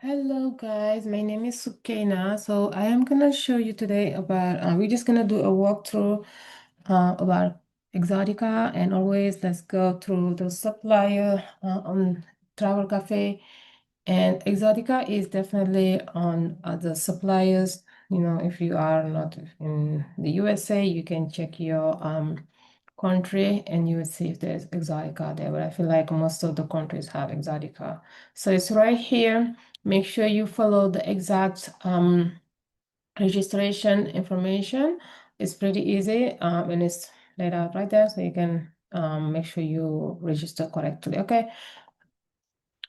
Hello guys, my name is Sukaina. So I am gonna show you today about we're just gonna do a walkthrough about Exotica, and always let's go through the supplier on Travel Cafe. And Exotica is definitely on the suppliers. You know, if you are not in the USA, you can check your country and you will see if there's Exotica there. But I feel like most of the countries have Exotica. So it's right here. Make sure you follow the exact registration information. It's pretty easy and it's laid out right there, so you can make sure you register correctly. Okay,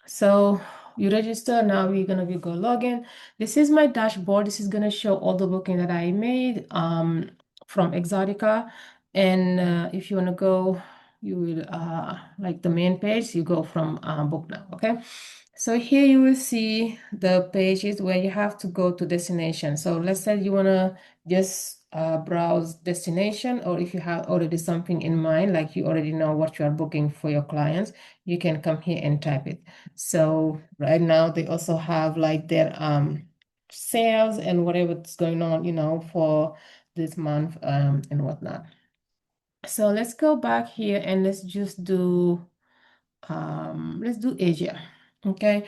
so you register. Now we're gonna go login. This is my dashboard. This is gonna show all the booking that I made from Exotica. And if you wanna go, you will like the main page, you go from book now. Okay. So here you will see the pages where you have to go to destination. So let's say you wanna just browse destination, or if you have already something in mind, like you already know what you are booking for your clients, you can come here and type it. So right now they also have like their sales and whatever's going on, for this month and whatnot. So let's go back here and let's do Asia. Okay.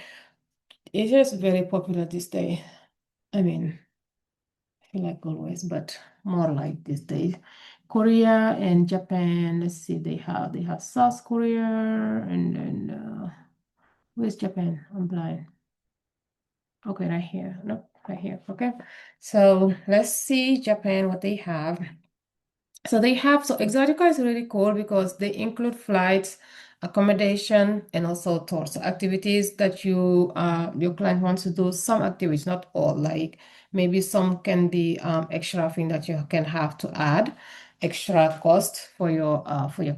Asia is very popular this day. I mean, I feel like always, but more like these days. Korea and Japan. Let's see, they have South Korea and where's Japan? I'm blind. Okay, right here. Nope, right here. Okay. So let's see Japan, what they have. So Exotica is really cool because they include flights, accommodation, and also tours. So activities that your client wants to do, some activities, not all, like maybe some can be extra thing that you can have to add extra cost for your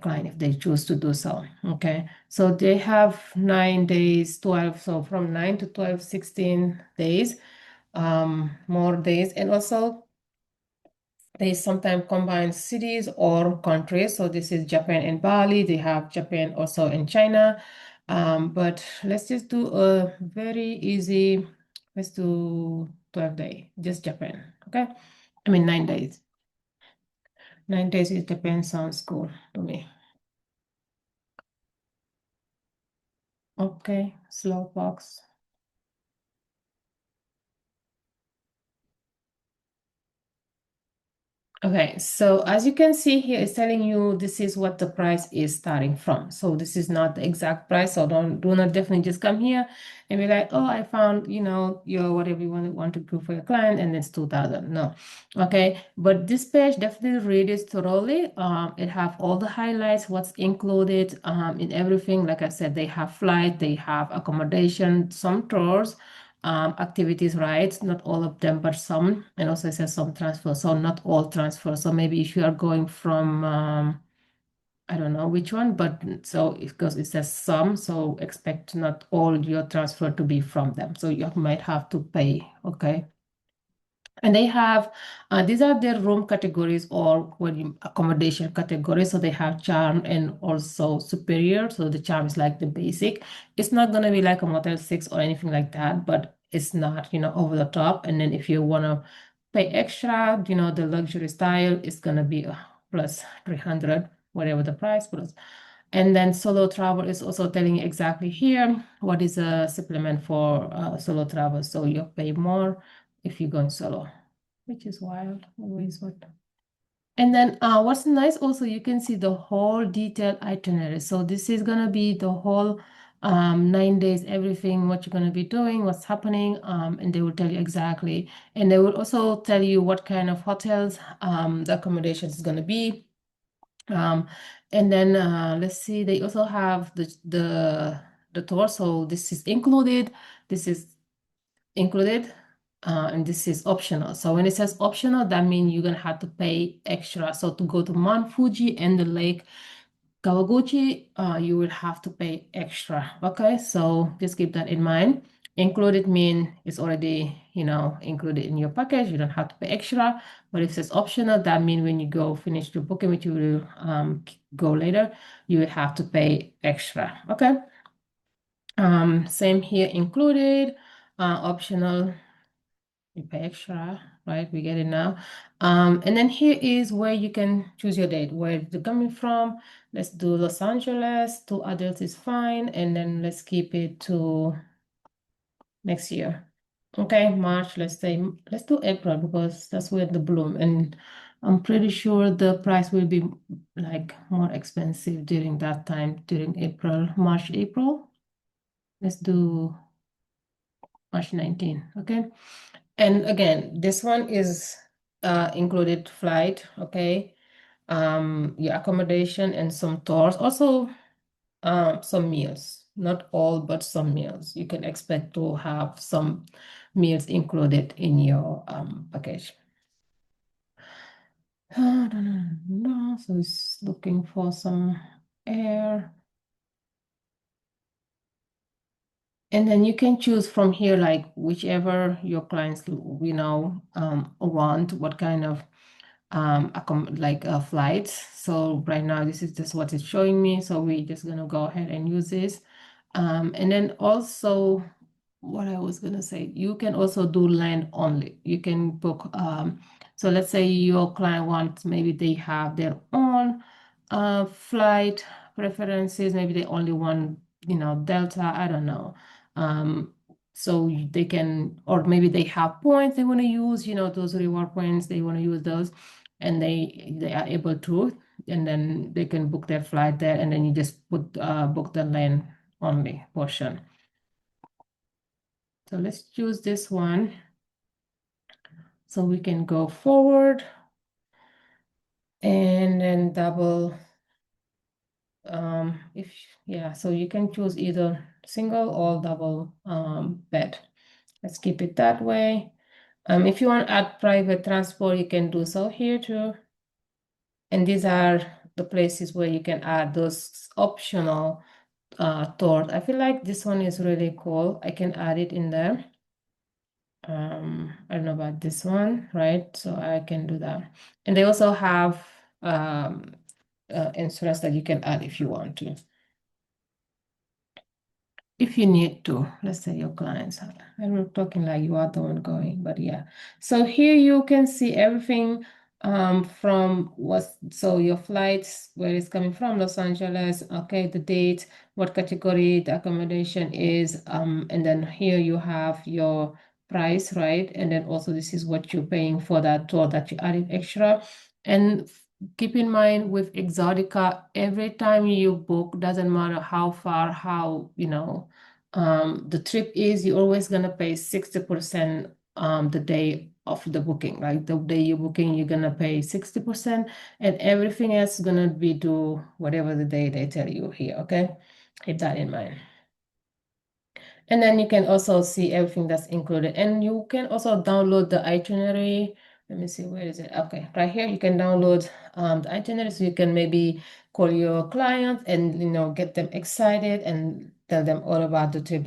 client if they choose to do so. Okay. So they have 9 days, 12, so from 9 to 12, 16 days, more days, and also they sometimes combine cities or countries. So this is Japan and Bali. They have Japan also in China. But let's just do a very easy, let's do 12 day, just Japan. Okay. I mean 9 days. 9 days is Japan sounds cool to me. Okay, slow box. Okay, so as you can see here, it's telling you this is what the price is starting from. So this is not the exact price. So do not definitely just come here and be like, oh, I found, your whatever you want to do for your client, and it's 2000. No. Okay, but this page definitely read it thoroughly. It have all the highlights, what's included in everything. Like I said, they have flight, they have accommodation, some tours, activities, right? Not all of them, but some. And also it says some transfer, so not all transfer. So maybe if you are going from, I don't know which one, but so because it says some, so expect not all your transfer to be from them. So you might have to pay, okay? And they have, these are their room categories or accommodation categories. So they have charm and also superior. So the charm is like the basic. It's not going to be like a Motel 6 or anything like that, but it's not, over the top. And then if you want to pay extra, the luxury style is going to be plus 300, whatever the price plus. And then solo travel is also telling you exactly here what is a supplement for solo travel. So you pay more if you're going solo, which is wild. Always what. And then what's nice also, you can see the whole detailed itinerary. So this is gonna be the whole 9 days, everything, what you're gonna be doing, what's happening, and they will tell you exactly. And they will also tell you what kind of hotels the accommodation is gonna be. Um, and then let's see, they also have the tour. So this is included. This is included, and this is optional. So when it says optional, that means you're gonna have to pay extra. So to go to Mount Fuji and the Lake Kawaguchi, you will have to pay extra. Okay, so just keep that in mind. Included mean it's already, included in your package. You don't have to pay extra. But if it says optional, that means when you go finish your booking, which you will go later, you will have to pay extra. Okay. Same here, included. optional, you pay extra, right? We get it now. And then here is where you can choose your date, where it's coming from. Let's do Los Angeles, 2 adults is fine, and then let's keep it to next year. Okay, March, let's say, let's do April because that's where the bloom, and I'm pretty sure the price will be like more expensive during that time, during April, March, April. Let's do March 19, okay? And again, this one is included flight, okay? Your accommodation and some tours. Also, some meals. Not all, but some meals. You can expect to have some meals included in your package. So it's looking for some air. And then you can choose from here, like whichever your clients, want, what kind of flights. So right now, this is just what it's showing me. So we're just gonna go ahead and use this. And then also, what I was gonna say, you can also do land only. You can book, so let's say your client wants, maybe they have their own flight preferences, maybe they only want, Delta, I don't know. Um, so they can, or maybe they have points they want to use, those reward points, they want to use those, and they are able to, and then they can book their flight there, and then you just book the land only portion. So let's choose this one so we can go forward and then double. So you can choose either single or double bed. Let's keep it that way. If you want to add private transport, you can do so here too. And these are the places where you can add those optional tours. I feel like this one is really cool. I can add it in there. I don't know about this one, right? So I can do that. And they also have insurance that you can add if you want to. If you need to, let's say your clients, I'm talking like you are the one going, but yeah. So here you can see everything from so your flights, where it's coming from, Los Angeles, okay, the date, what category the accommodation is, and then here you have your price, right? And then also this is what you're paying for that tour that you added extra. And keep in mind with Exotica, every time you book, doesn't matter how far, the trip is, you're always gonna pay 60% the day of the booking. Like the day you're booking, you're gonna pay 60%, and everything else is gonna be do whatever the day they tell you here, okay? Keep that in mind. And then you can also see everything that's included. And you can also download the itinerary. Let me see, where is it? Okay, right here you can download the itinerary, so you can maybe call your client and get them excited and tell them all about the trip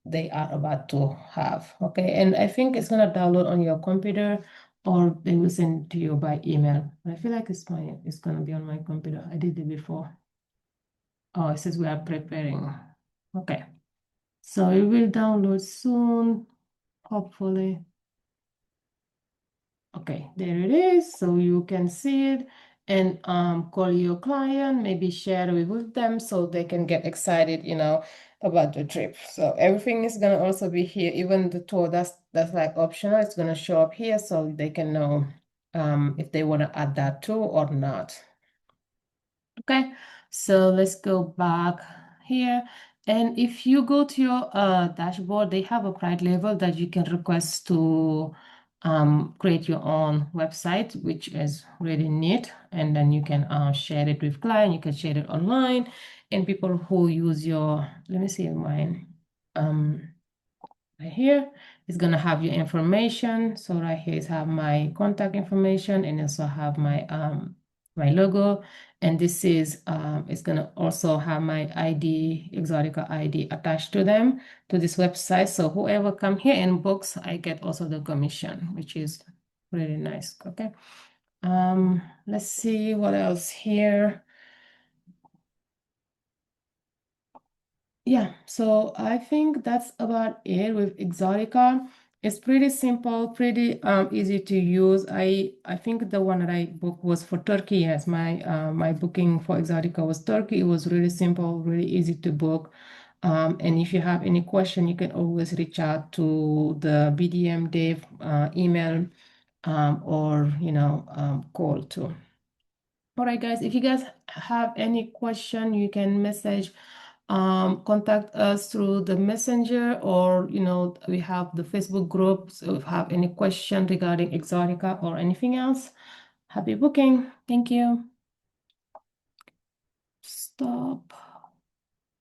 they are about to have. Okay, and I think it's gonna download on your computer or they will send to you by email. But I feel like it's gonna be on my computer. I did it before. Oh, it says we are preparing. Okay. So it will download soon, hopefully. Okay, there it is. So you can see it and call your client, maybe share it with them so they can get excited, about the trip. So everything is gonna also be here, even the tour that's like optional, it's gonna show up here so they can know if they want to add that too or not. Okay, so let's go back here. And if you go to your dashboard, they have a private level that you can request to create your own website, which is really neat. And then you can share it with client, you can share it online, and people who use your, let me see mine. Right here is gonna have your information. So right here is have my contact information and also have my logo. And this is it's gonna also have my ID, Exotica ID attached to them to this website. So whoever come here and books, I get also the commission, which is really nice. Okay. Let's see what else here. Yeah, so I think that's about it with Exotica. It's pretty simple, pretty easy to use. I think the one that I booked was for Turkey. Yes, my booking for Exotica was Turkey. It was really simple, really easy to book. And if you have any question, you can always reach out to the BDM Dave email or call too. All right, guys, if you guys have any question, you can message, contact us through the messenger, or we have the Facebook group. So if you have any question regarding Exotica or anything else, happy booking. Thank you. Stop.